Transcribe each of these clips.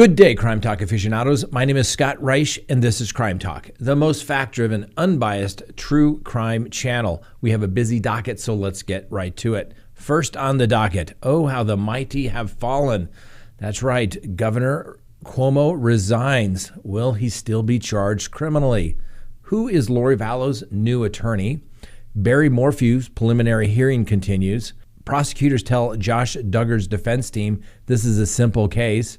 Good day, Crime Talk aficionados. My name is Scott Reich, and this is Crime Talk, the most fact-driven, unbiased, true crime channel. We have a busy docket, so let's get right to it. First on the docket, oh, how the mighty have fallen. That's right, Governor Cuomo resigns. Will he still be charged criminally? Who is Lori Vallow's new attorney? Barry Morphy's preliminary hearing continues. Prosecutors tell Josh Duggar's defense team this is a simple case.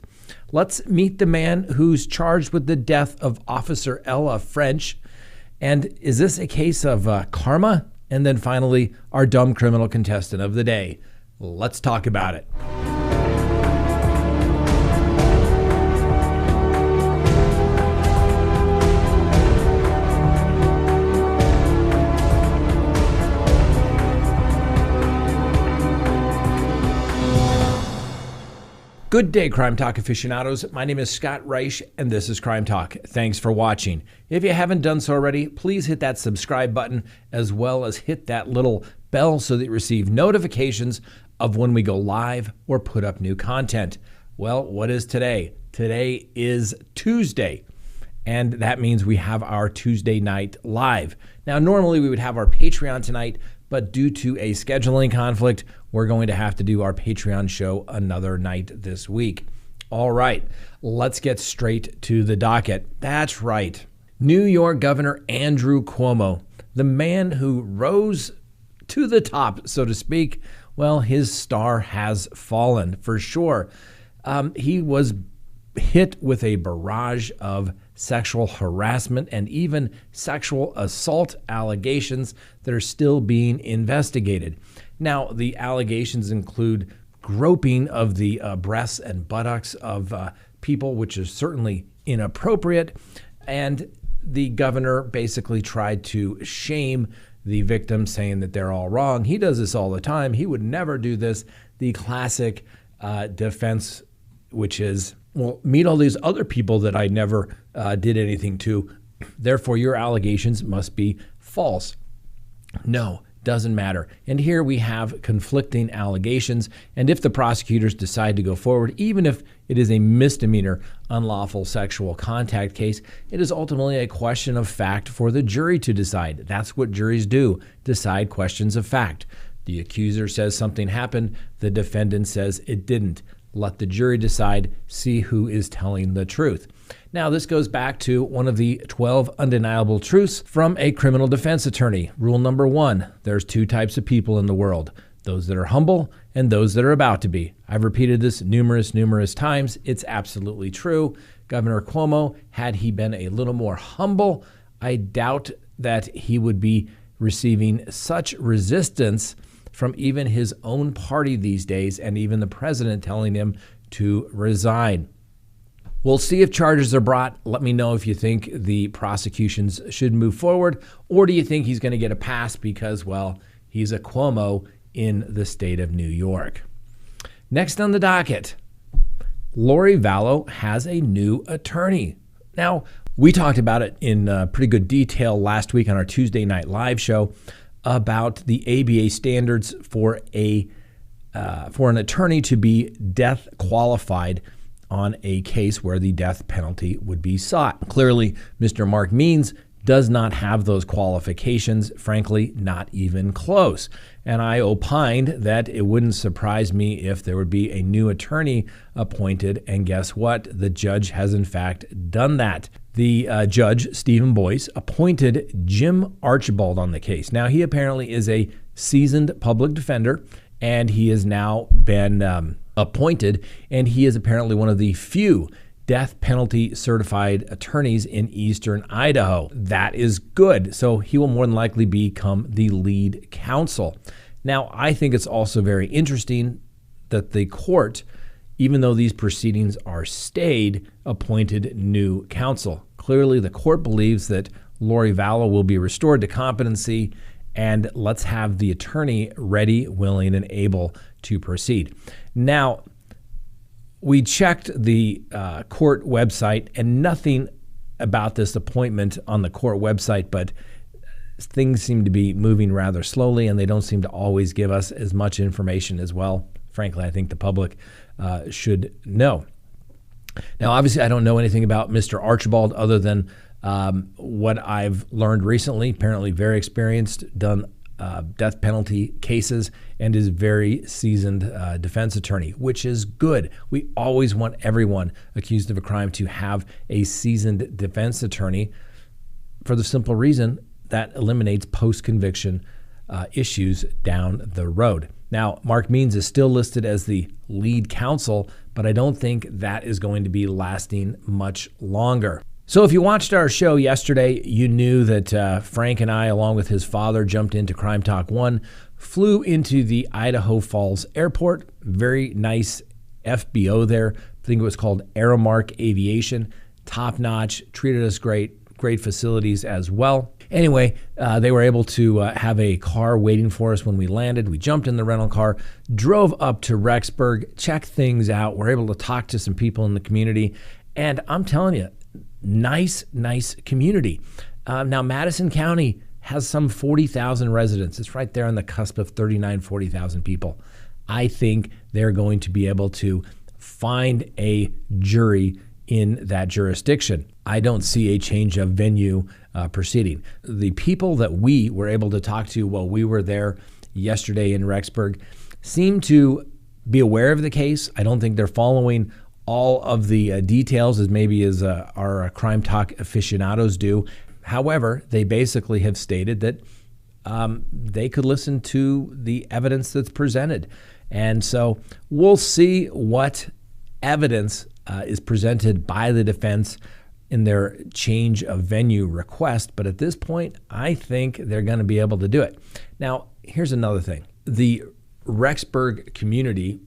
Let's meet the man who's charged with the death of Officer Ella French. And is this a case of karma? And then finally, our dumb criminal contestant of the day. Let's talk about it. Good day, Crime Talk aficionados. My name is Scott Reich, and this is Crime Talk. Thanks for watching. If you haven't done so already, please hit that subscribe button as well as hit that little bell so that you receive notifications of when we go live or put up new content. Well, what is today? Today is Tuesday, and that means we have our Tuesday night live. Now, normally we would have our Patreon tonight, but due to a scheduling conflict, we're going to have to do our Patreon show another night this week. All right, let's get straight to the docket. That's right. New York Governor Andrew Cuomo, the man who rose to the top, so to speak, well, his star has fallen for sure. He was hit with a barrage of sexual harassment and even sexual assault allegations that are still being investigated. Now, the allegations include groping of the breasts and buttocks of people, which is certainly inappropriate. And the governor basically tried to shame the victim, saying that they're all wrong. He does this all the time. He would never do this. The classic defense, which is, well, meet all these other people that I never did anything to. Therefore, your allegations must be false. No, doesn't matter. And here we have conflicting allegations. And if the prosecutors decide to go forward, even if it is a misdemeanor unlawful sexual contact case, it is ultimately a question of fact for the jury to decide. That's what juries do, decide questions of fact. The accuser says something happened. The defendant says it didn't. Let the jury decide, see who is telling the truth. Now, this goes back to one of the 12 undeniable truths from a criminal defense attorney. Rule number 1, there's two types of people in the world, those that are humble and those that are about to be. I've repeated this numerous times. It's absolutely true. Governor Cuomo, had he been a little more humble, I doubt that he would be receiving such resistance from even his own party these days, and even the president telling him to resign. We'll see if charges are brought. Let me know if you think the prosecutions should move forward, or do you think he's going to get a pass because, well, he's a Cuomo in the state of New York. Next on the docket, Lori Vallow has a new attorney. Now, we talked about it in pretty good detail last week on our Tuesday night live show about the ABA standards for an attorney to be death qualified on a case where the death penalty would be sought. Clearly, Mr. Mark Means does not have those qualifications, frankly, not even close. And I opined that it wouldn't surprise me if there would be a new attorney appointed, and guess what? The judge has in fact done that. The judge, Stephen Boyce, appointed Jim Archibald on the case. Now, he apparently is a seasoned public defender, and he has now been appointed, and he is apparently one of the few death penalty certified attorneys in eastern Idaho. That is good. So he will more than likely become the lead counsel. Now, I think it's also very interesting that the court, even though these proceedings are stayed, appointed new counsel. Clearly, the court believes that Lori Vallow will be restored to competency, and let's have the attorney ready, willing, and able to proceed. Now, we checked the court website, and nothing about this appointment on the court website, but things seem to be moving rather slowly, and they don't seem to always give us as much information as well. Frankly, I think the public should know. Now, obviously, I don't know anything about Mr. Archibald other than what I've learned recently. Apparently very experienced, done death penalty cases, and is very seasoned defense attorney, which is good. We always want everyone accused of a crime to have a seasoned defense attorney for the simple reason that eliminates post-conviction issues down the road. Now, Mark Means is still listed as the lead counsel, but I don't think that is going to be lasting much longer. So if you watched our show yesterday, you knew that Frank and I, along with his father, jumped into CrimeTalk 1, flew into the Idaho Falls Airport. Very nice FBO there. I think it was called Aramark Aviation. Top-notch, treated us great facilities as well. Anyway, they were able to have a car waiting for us when we landed. We jumped in the rental car, drove up to Rexburg, checked things out. We're able to talk to some people in the community. And I'm telling you, nice community. Now, Madison County has some 40,000 residents. It's right there on the cusp of 40,000 people. I think they're going to be able to find a jury in that jurisdiction. I don't see a change of venue proceeding. The people that we were able to talk to while we were there yesterday in Rexburg seem to be aware of the case. I don't think they're following all of the details as maybe as our CrimeTalk aficionados do. However, they basically have stated that they could listen to the evidence that's presented. And so we'll see what evidence is presented by the defense in their change of venue request. But at this point, I think they're going to be able to do it. Now, here's another thing. The Rexburg community,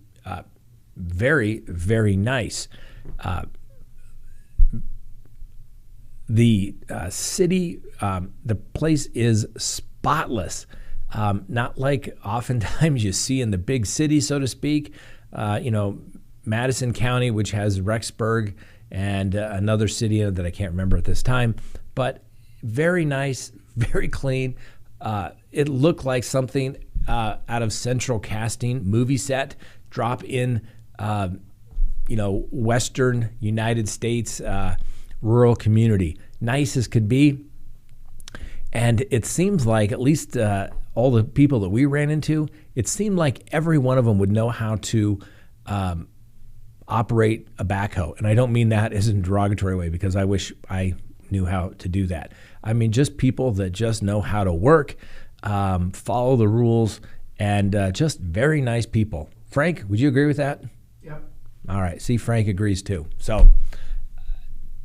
very, very nice. The city, the place is spotless. Not like oftentimes you see in the big city, so to speak. Madison County, which has Rexburg and another city that I can't remember at this time, but very nice, very clean. It looked like something out of Central Casting movie set. Drop in, Western United States rural community. Nice as could be. And it seems like, at least all the people that we ran into, it seemed like every one of them would know how to operate a backhoe. And I don't mean that as in a derogatory way, because I wish I knew how to do that. I mean just people that just know how to work, follow the rules, and just very nice people. Frank, would you agree with that? Yep. All right. See, Frank agrees too. So,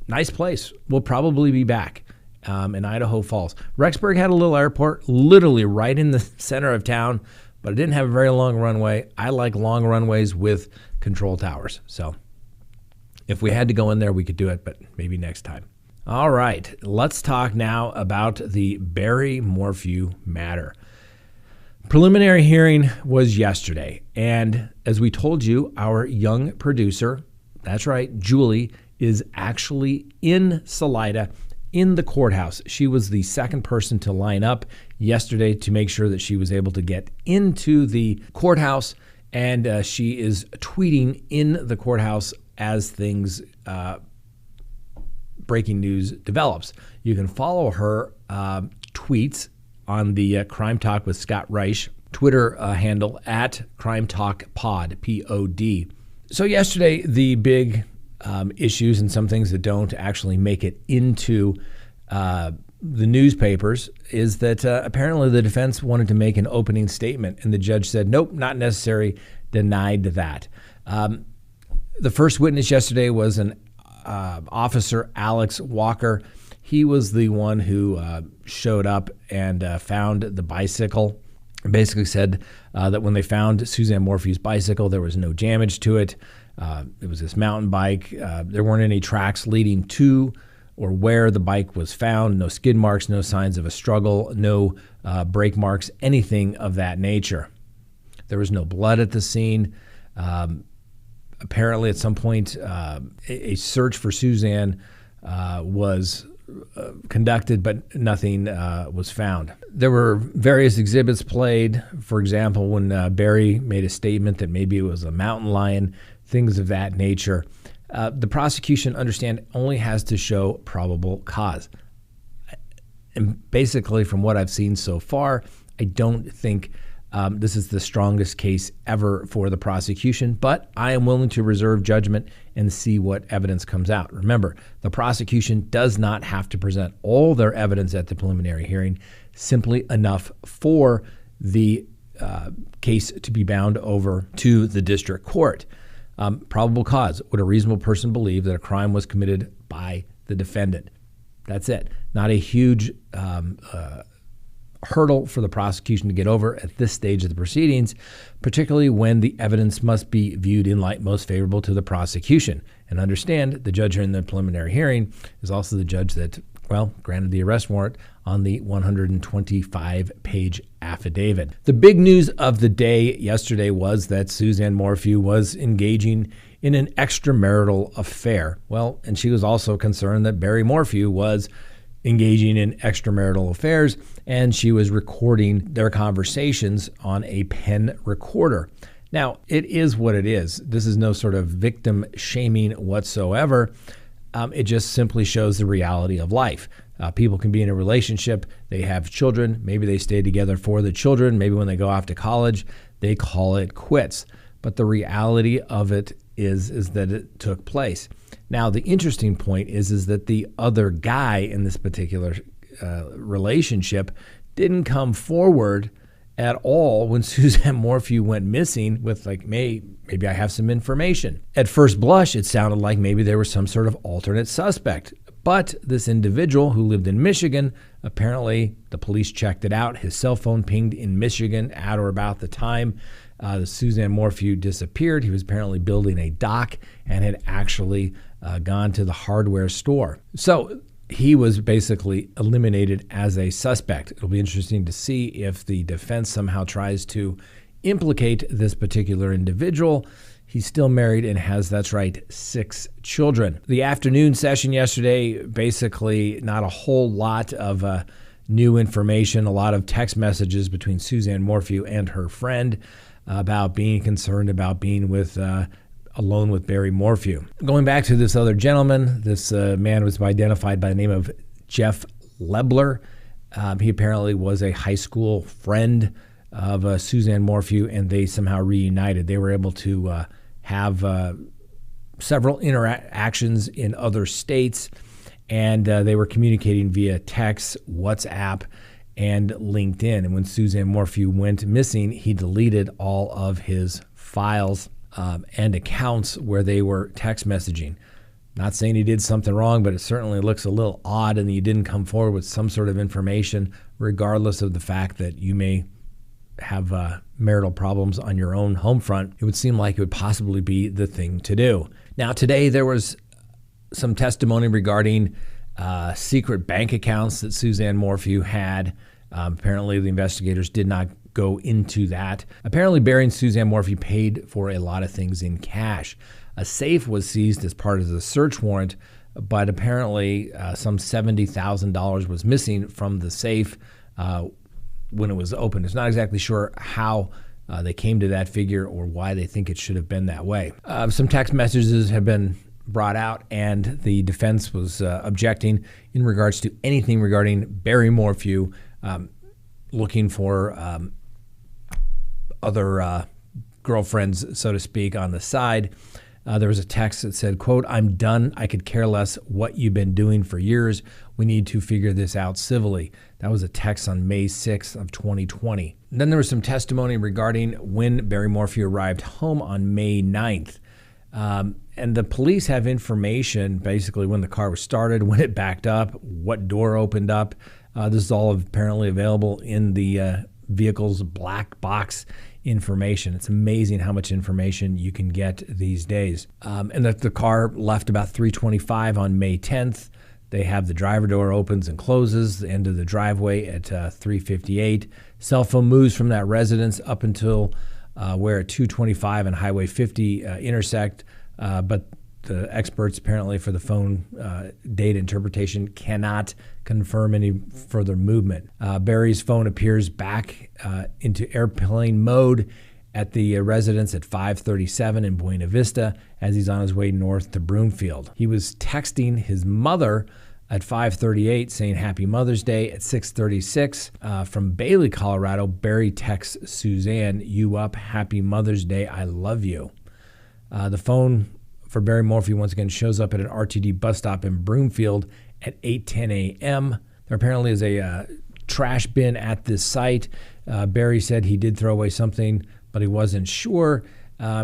nice place. We'll probably be back in Idaho Falls. Rexburg had a little airport literally right in the center of town, but it didn't have a very long runway. I like long runways with control towers. So if we had to go in there, we could do it, but maybe next time. All right, let's talk now about the Barry Morphy matter. Preliminary hearing was yesterday, and as we told you, our young producer, that's right, Julie, is actually in Salida in the courthouse. She was the second person to line up yesterday to make sure that she was able to get into the courthouse, and she is tweeting in the courthouse as things, breaking news develops. You can follow her tweets on the Crime Talk with Scott Reich Twitter handle at CrimeTalkPod, P-O-D. So yesterday, the big issues and some things that don't actually make it into the newspapers is that apparently the defense wanted to make an opening statement, and the judge said, nope, not necessary, denied that. The first witness yesterday was an officer, Alex Walker. He was the one who showed up and found the bicycle. Basically said that when they found Suzanne Morphy's bicycle, there was no damage to it. It was this mountain bike. There weren't any tracks leading to or where the bike was found. No skid marks, no signs of a struggle, no brake marks, anything of that nature. There was no blood at the scene. Apparently, at some point, a search for Suzanne was conducted, but nothing was found. There were various exhibits played. For example, when Barry made a statement that maybe it was a mountain lion, things of that nature. The prosecution, understand, only has to show probable cause. And basically, from what I've seen so far, I don't think this is the strongest case ever for the prosecution, but I am willing to reserve judgment and see what evidence comes out. Remember, the prosecution does not have to present all their evidence at the preliminary hearing, simply enough for the case to be bound over to the district court. Probable cause. Would a reasonable person believe that a crime was committed by the defendant? That's it. Not a huge hurdle for the prosecution to get over at this stage of the proceedings, particularly when the evidence must be viewed in light most favorable to the prosecution. And understand, the judge in the preliminary hearing is also the judge that, well, granted the arrest warrant on the 125-page affidavit. The big news of the day yesterday was that Suzanne Morphy was engaging in an extramarital affair. Well, and she was also concerned that Barry Morphy was engaging in extramarital affairs, and she was recording their conversations on a pen recorder. Now, it is what it is. This is no sort of victim shaming whatsoever. It just simply shows the reality of life. People can be in a relationship, they have children, maybe they stay together for the children, maybe when they go off to college, they call it quits. But the reality of it is that it took place. Now, the interesting point is that the other guy in this particular relationship didn't come forward at all when Suzanne Morphy went missing with like, maybe I have some information. At first blush, it sounded like maybe there was some sort of alternate suspect. But this individual who lived in Michigan, apparently the police checked it out. His cell phone pinged in Michigan at or about the time Suzanne Morphy disappeared. He was apparently building a dock and had actually gone to the hardware store. So he was basically eliminated as a suspect. It'll be interesting to see if the defense somehow tries to implicate this particular individual. He's still married and has, that's right, 6 children. The afternoon session yesterday, basically not a whole lot of new information, a lot of text messages between Suzanne Morphy and her friend about being concerned about being with alone with Barry Morphy. Going back to this other gentleman, this man was identified by the name of Jeff Lebler. He apparently was a high school friend of Suzanne Morphy, and they somehow reunited. They were able to have several interactions in other states, and they were communicating via text, WhatsApp, and LinkedIn. And when Suzanne Morphy went missing, he deleted all of his files and accounts where they were text messaging. Not saying he did something wrong, but it certainly looks a little odd, and you didn't come forward with some sort of information, regardless of the fact that you may have marital problems on your own home front. It would seem like it would possibly be the thing to do. Now, today there was some testimony regarding secret bank accounts that Suzanne Morphy had. Apparently, the investigators did not go into that. Apparently, Barry and Suzanne Morphy paid for a lot of things in cash. A safe was seized as part of the search warrant, but apparently some $70,000 was missing from the safe when it was opened. It's not exactly sure how they came to that figure or why they think it should have been that way. Some text messages have been brought out, and the defense was objecting in regards to anything regarding Barry Morphy, looking for other girlfriends, so to speak, on the side. There was a text that said, quote, "I'm done. I could care less what you've been doing for years. We need to figure this out civilly." That was a text on May 6th of 2020. And then there was some testimony regarding when Barry Morphy arrived home on May 9th. And the police have information, basically when the car was started, when it backed up, what door opened up. This is all apparently available in the vehicle's black box information. It's amazing how much information you can get these days. And that the car left about 3:25 on May 10th. They have the driver door opens and closes, the end of the driveway at 3:58. Cell phone moves from that residence up until where 225 and Highway 50 intersect, but the experts apparently for the phone data interpretation cannot confirm any further movement. Barry's phone appears back into airplane mode at the residence at 537 in Buena Vista as he's on his way north to Broomfield. He was texting his mother at 5:38 saying Happy Mother's Day. At 6:36 from Bailey, Colorado, Barry texts Suzanne, "You up? Happy Mother's Day. I love you." The phone for Barry Morphy once again shows up at an RTD bus stop in Broomfield at 8:10 a.m. There apparently is a trash bin at this site. Barry said he did throw away something, but he wasn't sure.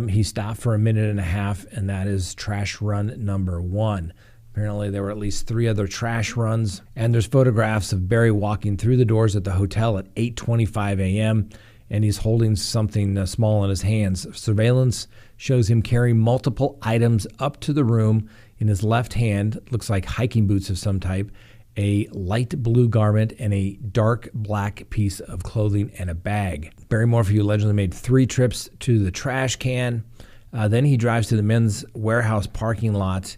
He stopped for a minute and a half, and that is trash run number 1. Apparently, there were at least 3 other trash runs, and there's photographs of Barry walking through the doors at the hotel at 8:25 a.m., and he's holding something small in his hands. Surveillance shows him carrying multiple items up to the room in his left hand, looks like hiking boots of some type, a light blue garment, and a dark black piece of clothing and a bag. Barry Morphy allegedly made 3 trips to the trash can. Then he drives to the Men's Warehouse parking lot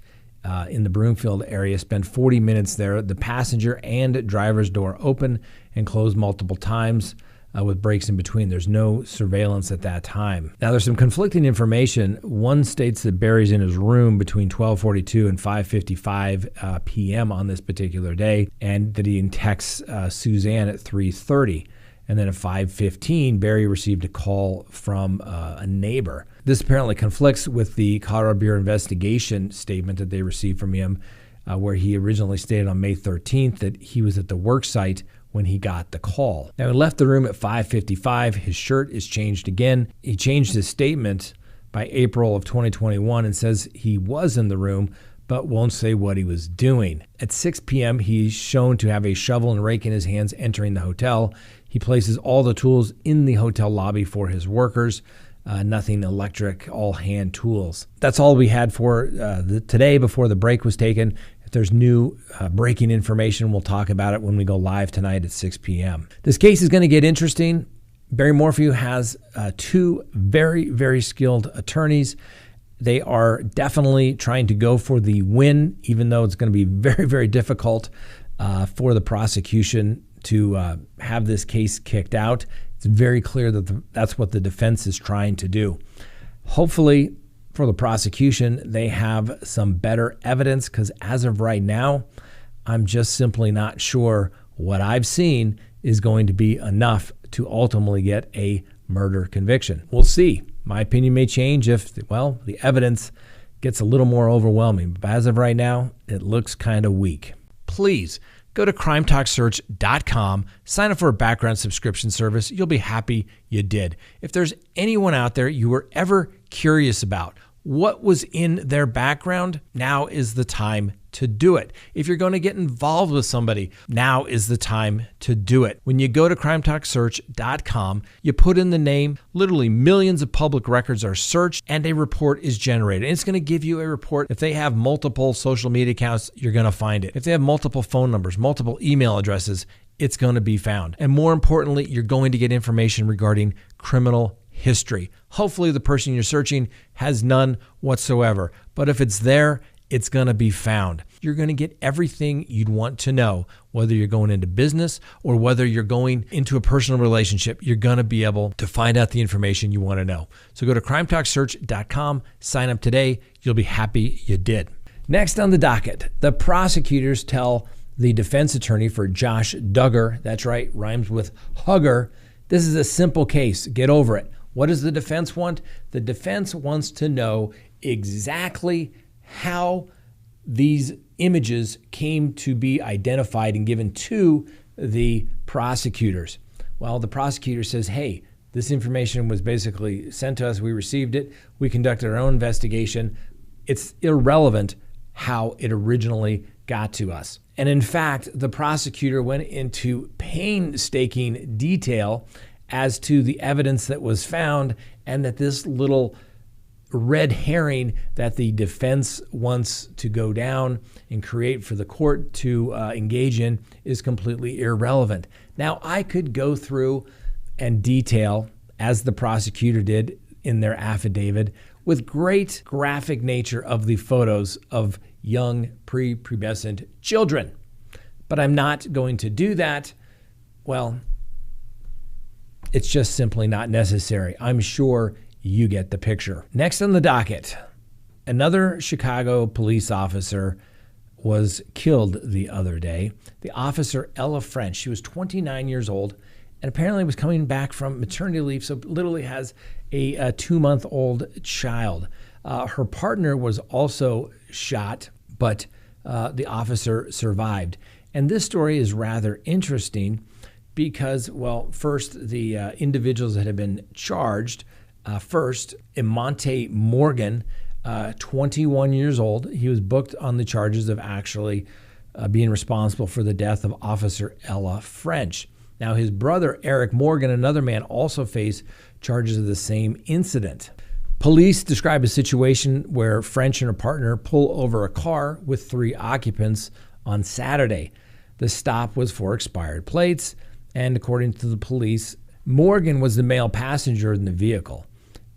in the Broomfield area, spent 40 minutes there. The passenger and driver's door open and closed multiple times with breaks in between. There's no surveillance at that time. Now, there's some conflicting information. One states that Barry's in his room between 12:42 and 5:55 p.m. on this particular day, and that he texts Suzanne at 3:30. And then at 5:15, Barry received a call from a neighbor. This apparently conflicts with the Colorado Bureau Investigation statement that they received from him, where he originally stated on May 13th that he was at the work site when he got the call. Now, he left the room at 5:55. His shirt is changed again. He changed his statement by April of 2021 and says he was in the room, but won't say what he was doing. At 6 p.m., he's shown to have a shovel and rake in his hands entering the hotel. He places all the tools in the hotel lobby for his workers. Nothing electric, all hand tools. That's all we had for today before the break was taken. If there's new breaking information, we'll talk about it when we go live tonight at 6 p.m. This case is going to get interesting. Barry Morphy has 2 very, very skilled attorneys. They are definitely trying to go for the win, even though it's going to be very, very difficult for the prosecution to have this case kicked out. It's very clear that that's what the defense is trying to do. Hopefully, for the prosecution, they have some better evidence, because as of right now, I'm just simply not sure what I've seen is going to be enough to ultimately get a murder conviction. We'll see. My opinion may change if, well, the evidence gets a little more overwhelming. But as of right now, it looks kind of weak. Please go to crimetalksearch.com, sign up for a background subscription service. You'll be happy you did. If there's anyone out there you were ever curious about what was in their background, now is the time to do it. If you're going to get involved with somebody, now is the time to do it. When you go to crimetalksearch.com, you put in the name, literally millions of public records are searched, and a report is generated. And it's going to give you a report. If they have multiple social media accounts, you're going to find it. If they have multiple phone numbers, multiple email addresses, it's going to be found. And more importantly, you're going to get information regarding criminal history. Hopefully the person you're searching has none whatsoever. But if it's there, it's going to be found. You're going to get everything you'd want to know, whether you're going into business or whether you're going into a personal relationship. You're going to be able to find out the information you want to know. So go to crimetalksearch.com, sign up today. You'll be happy you did. Next on the docket, the prosecutors tell the defense attorney for Josh Duggar, that's right, rhymes with hugger, this is a simple case. Get over it. What does the defense want? The defense wants to know exactly how these images came to be identified and given to the prosecutors. Well, the prosecutor says, hey, this information was basically sent to us. We received it. We conducted our own investigation. It's irrelevant how it originally got to us. And in fact, the prosecutor went into painstaking detail as to the evidence that was found, and that this little red herring that the defense wants to go down and create for the court to engage in is completely irrelevant. Now, I could go through and detail, as the prosecutor did in their affidavit, with great graphic nature of the photos of young prepubescent children. But I'm not going to do that. Well, It's just simply not necessary. I'm sure you get the picture. Next on the docket, another Chicago police officer was killed the other day. The officer, Ella French, she was 29 years old and apparently was coming back from maternity leave, so literally has a 2-month-old child. Her partner was also shot, but the officer survived. And this story is rather interesting because, well, first, the individuals that have been charged, first, Imonte Morgan, 21 years old. He was booked on the charges of actually being responsible for the death of Officer Ella French. Now, his brother, Eric Morgan, another man, also faced charges of the same incident. Police describe a situation where French and her partner pull over a car with 3 occupants on Saturday. The stop was for expired plates, and according to the police, Morgan was the male passenger in the vehicle.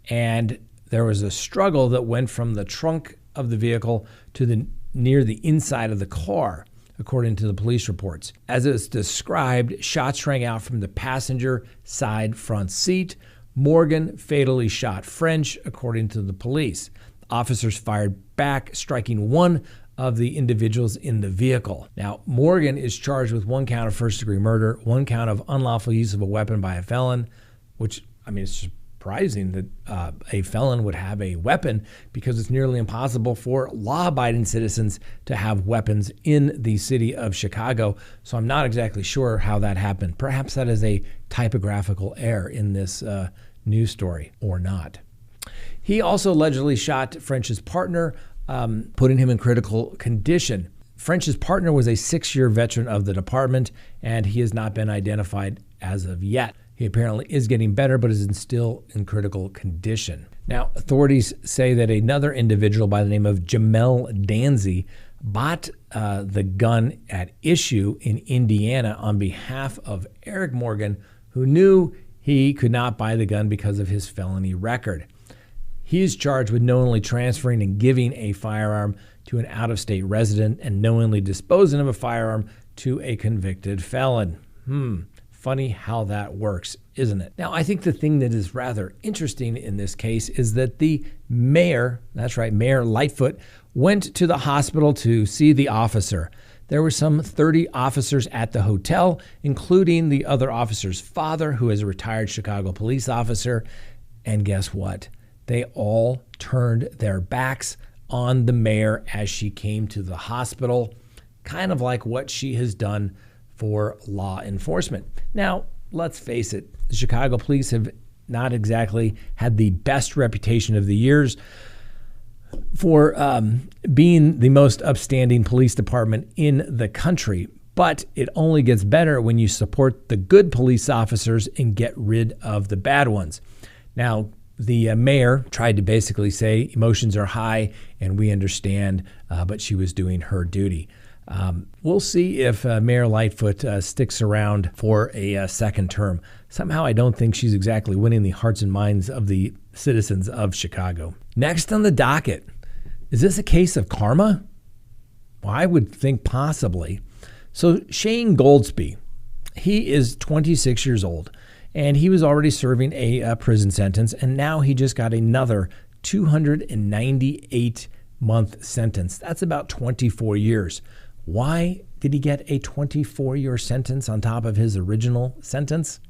And there was a struggle that went from the trunk of the vehicle to near the inside of the car, according to the police reports. As it's described, shots rang out from the passenger side front seat. Morgan fatally shot French, according to the police. Officers fired back, striking one of the individuals in the vehicle. Now, Morgan is charged with 1 count of first-degree murder, 1 count of unlawful use of a weapon by a felon, which, I mean, it's surprising that a felon would have a weapon because it's nearly impossible for law-abiding citizens to have weapons in the city of Chicago. So I'm not exactly sure how that happened. Perhaps that is a typographical error in this news story or not. He also allegedly shot French's partner, putting him in critical condition. French's partner was a 6-year veteran of the department, and he has not been identified as of yet. He apparently is getting better, but is still in critical condition. Now, authorities say that another individual by the name of Jamel Danzy bought the gun at issue in Indiana on behalf of Eric Morgan, who knew he could not buy the gun because of his felony record. He is charged with knowingly transferring and giving a firearm to an out-of-state resident and knowingly disposing of a firearm to a convicted felon. Funny how that works, isn't it? Now, I think the thing that is rather interesting in this case is that the mayor, that's right, Mayor Lightfoot, went to the hospital to see the officer. There were some 30 officers at the hotel, including the other officer's father, who is a retired Chicago police officer. And guess what? They all turned their backs on the mayor as she came to the hospital, kind of like what she has done for law enforcement. Now, let's face it, the Chicago police have not exactly had the best reputation of the years for being the most upstanding police department in the country. But it only gets better when you support the good police officers and get rid of the bad ones. Now, the mayor tried to basically say emotions are high and we understand, but she was doing her duty. We'll see if Mayor Lightfoot sticks around for a second term. Somehow I don't think she's exactly winning the hearts and minds of the citizens of Chicago. Next on the docket, is this a case of karma? Well, I would think possibly. So Shane Goldsby, he is 26 years old, and he was already serving a prison sentence, and now he just got another 298-month sentence. That's about 24 years. Why did he get a 24-year sentence on top of his original sentence?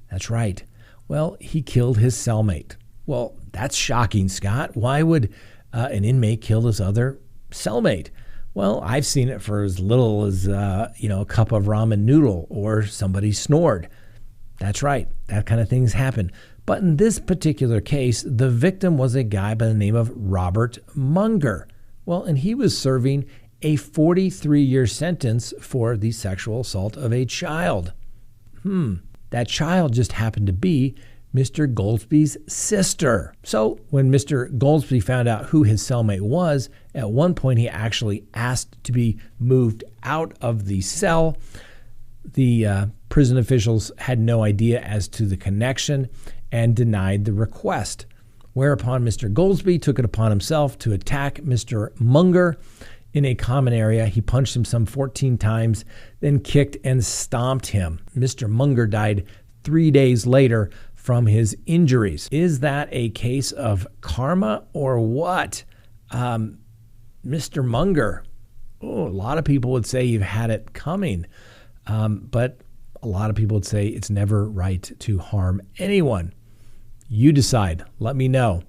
That's right. Well, he killed his cellmate. Well, that's shocking, Scott. Why would an inmate kill his other cellmate? Well, I've seen it for as little as, a cup of ramen noodle or somebody snored. That's right. That kind of things happen. But in this particular case, the victim was a guy by the name of Robert Munger. Well, and he was serving a 43-year sentence for the sexual assault of a child. That child just happened to be Mr. Goldsby's sister. So when Mr. Goldsby found out who his cellmate was, at one point he actually asked to be moved out of the cell. The prison officials had no idea as to the connection and denied the request, whereupon Mr. Goldsby took it upon himself to attack Mr. Munger in a common area. He punched him some 14 times, then kicked and stomped him. Mr. Munger died 3 days later from his injuries. Is that a case of karma or what? Mr. Munger, a lot of people would say you've had it coming, but a lot of people would say it's never right to harm anyone. You decide. Let me know.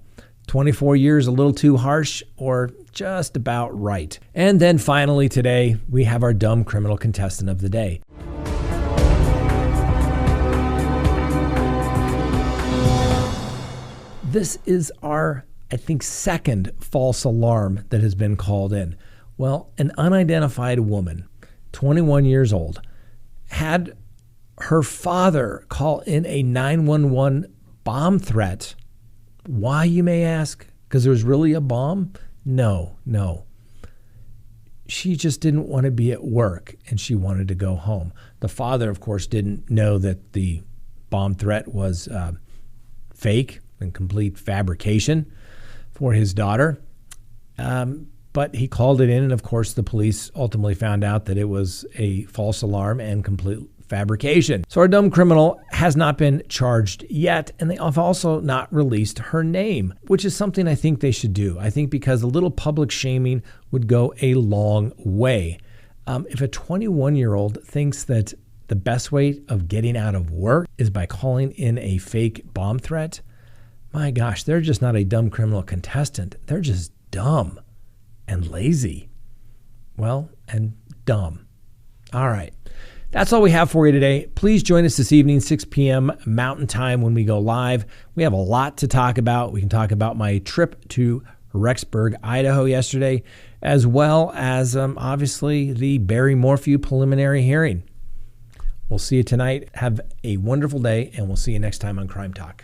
24 years a little too harsh or just about right? And then finally today, we have our dumb criminal contestant of the day. This is our, I think, second false alarm that has been called in. Well, an unidentified woman, 21 years old, had her father call in a 911 bomb threat. Why, you may ask? Because there was really a bomb? No. She just didn't want to be at work and she wanted to go home. The father, of course, didn't know that the bomb threat was fake and complete fabrication for his daughter. But he called it in, and of course, the police ultimately found out that it was a false alarm and complete fabrication. So our dumb criminal has not been charged yet, and they have also not released her name, which is something I think they should do. I think because a little public shaming would go a long way. If a 21-year-old thinks that the best way of getting out of work is by calling in a fake bomb threat, my gosh, they're just not a dumb criminal contestant. They're just dumb and lazy. Well, and dumb. All right. That's all we have for you today. Please join us this evening, 6 p.m. Mountain Time when we go live. We have a lot to talk about. We can talk about my trip to Rexburg, Idaho yesterday, as well as obviously the Barry Morphy preliminary hearing. We'll see you tonight. Have a wonderful day, and we'll see you next time on Crime Talk.